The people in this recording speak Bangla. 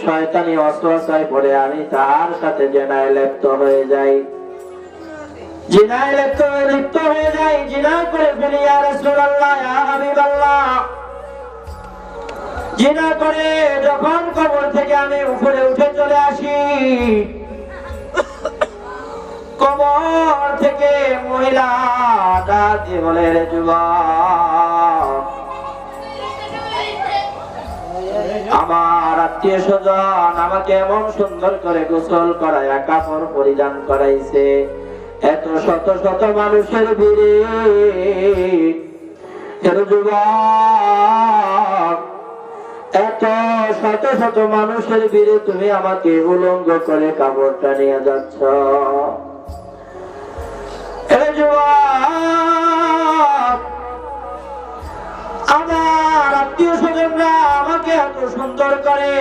শয়তানি ওয়াসওয়াসায় পড়ে আমি তার সাথে জিনায় লিপ্ত হয়ে যাই, জিনায় লিপ্ত হয়ে যাই, জিনা করে ফেলি। ইয়া রাসূলুল্লাহ, ইয়া হাবিবাল্লাহ, জিনা করে যখন কবর থেকে আমি উপরে উঠে চলে আসি, কবর থেকে মহিলা ডাক দিয়ে বলে, রে যুবক, আমার আত্মীয় স্বজন আমাকে এমন সুন্দর করে গোসল করায়া কাপড় পরিধান করাইছে, এত শত শত মানুষের ভিড়ে, যুবক, এত শত শত মানুষের ভিড়ে তুমি আমাকে উলঙ্গ করে কাপড়টা নিয়ে যাচ্ছ। যুবক, আমার আত্মীয় স্বজনরা আমাকে এত সুন্দর করে